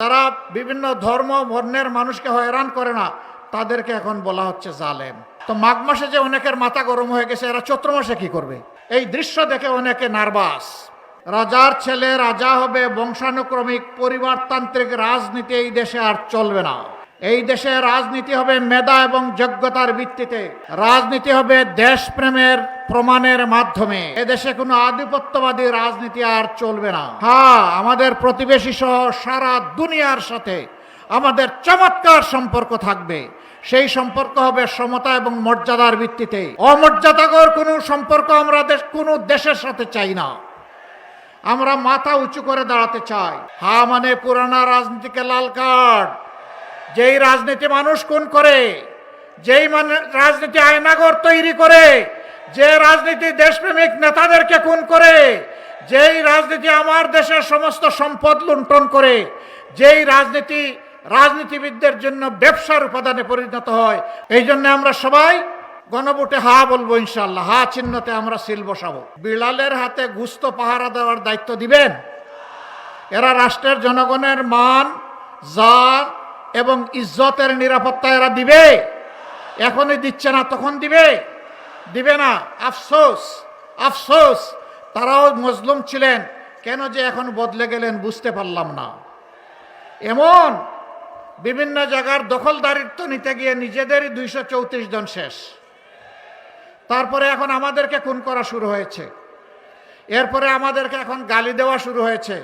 যারা বিভিন্ন ধর্ম বর্ণের মানুষকে হয়রান করে না তাদেরকে এখন বলা হচ্ছে জালেম। তো মাঘ মাসে যে অনেকের মাথা গরম হয়ে গেছে, এরা চৈত্র মাসে কি করবে? এই দৃশ্য দেখে অনেকে নার্ভাস। রাজার ছেলে রাজা হবে, বংশানুক্রমিক পরিবারতান্ত্রিক রাজনীতি এই দেশে আর চলবে না। এই দেশে রাজনীতি হবে মেধা এবং যোগ্যতার ভিত্তিতে, রাজনীতি হবে দেশপ্রেমের প্রমাণের মাধ্যমে। এদেশে কোনো আধিপত্যবাদী রাজনীতি আর চলবে না। হ্যাঁ, আমাদের প্রতিবেশী সহ সারা দুনিয়ার সাথে আমাদের চমৎকার সম্পর্ক থাকবে। সেই সম্পর্ক হবে সমতা এবং মর্যাদার ভিত্তিতে। অমর্যাদাকর কোনো সম্পর্ক আমরা কোনো দেশের সাথে চাই না। আমরা মাথা উঁচু করে দাঁড়াতে চাই। হ্যাঁ মানে পুরানা রাজনীতিকে লাল কার্ড। যেই রাজনীতি মানুষ খুন করে, যেই রাজনীতি আয়নাঘর তৈরি করে, যে রাজনীতি দেশপ্রেমিক নেতাদেরকে খুন করে, যেই রাজনীতি আমার দেশের সমস্ত সম্পদ লুণ্ঠন করে, যেই রাজনীতি রাজনীতিবিদদের জন্য ব্যবসার উপাদানে পরিণত হয়, এই জন্য আমরা সবাই গণভোটে হা বলবো ইনশাল্লাহ। হা চিহ্নতে আমরা সিল বসাবো। বিড়ালের হাতে গুস্ত পাহারা দেওয়ার দায়িত্ব দিবেন? এরা রাষ্ট্রের জনগণের মান, জান এবং ইজ্জতের নিরাপত্তা এরা দিবে? এখনই দিচ্ছে না, তখন দিবে? দিবে না। আফসোস, আফসোস, তারাও মজলুম ছিলেন। কেন যে এখন বদলে গেলেন বুঝতে পারলাম না। এমন বিভিন্ন জায়গার দখলদারিত্ব নিতে গিয়ে নিজেদেরই 234 জন শেষ। তারপরে এখন আমাদেরকে খুন করা শুরু হয়েছে। এরপরে আমাদেরকে এখন গালি দেওয়া শুরু হয়েছে।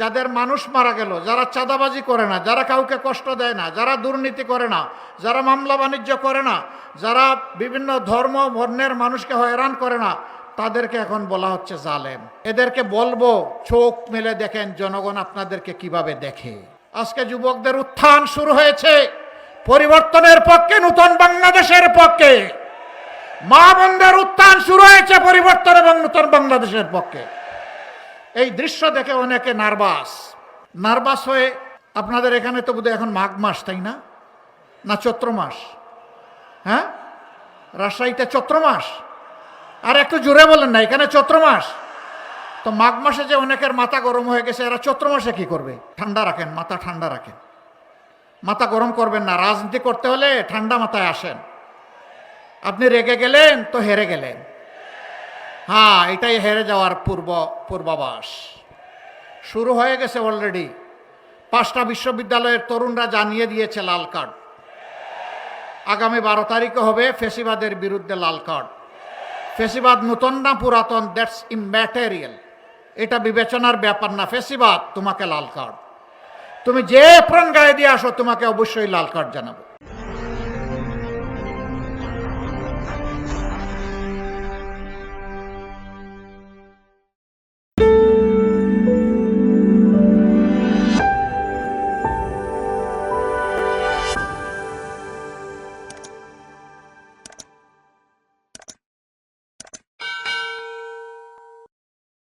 যাদের মানুষ মারা গেল, যারা চাঁদাবাজি করে না, যারা কাউকে কষ্ট দেয় না, যারা দুর্নীতি করে না, যারা মামলা বাণিজ্য করে না, যারা বিভিন্ন ধর্ম বর্ণের মানুষকে হয়রান করে না, তাদেরকে এখন বলা হচ্ছে জালেম। এদেরকে বলবো, চোখ মেলে দেখেন জনগণ আপনাদেরকে কিভাবে দেখে। আজকে যুবকদের উত্থান শুরু হয়েছে পরিবর্তনের পক্ষে, নতুন বাংলাদেশের পক্ষে। মা বোনদের উত্থান শুরু হয়েছে পরিবর্তন এবং নতুন বাংলাদেশের পক্ষে। এই দৃশ্য দেখে অনেকে নার্ভাস হয়ে, আপনাদের এখানে তো বোধহয় এখন মাঘ মাস, তাই না? না চৈত্র মাস? হ্যাঁ, রাজশাহীতে চৈত্র মাস। আর একটু জোরে বলেন না, এখানে চৈত্র মাস। তো মাঘ মাসে যে অনেকের মাথা গরম হয়ে গেছে, এরা চৈত্র মাসে কি করবে? ঠান্ডা রাখেন, মাথা ঠান্ডা রাখেন, মাথা গরম করবেন না। রাজনীতি করতে হলে ঠান্ডা মাথায় আসেন। আপনি রেগে গেলেন তো হেরে গেলেন। হ্যাঁ, এটাই হেরে যাওয়ার পূর্বাভাস। শুরু হয়ে গেছে অলরেডি। 5টা বিশ্ববিদ্যালয়ের তরুণরা জানিয়ে দিয়েছে লাল কার্ড। আগামী 12 তারিখে হবে ফেসিবাদের বিরুদ্ধে লাল কার্ড। ফেসিবাদ নতুন না পুরাতন, দ্যাটস ইম্যাটেরিয়াল। এটা বিবেচনার ব্যাপার না। ফেসিবাদ, তোমাকে লাল কার্ড। তুমি যে প্রাণ গায়ে দিয়ে আসো, তোমাকে অবশ্যই লাল কার্ড জানাবো।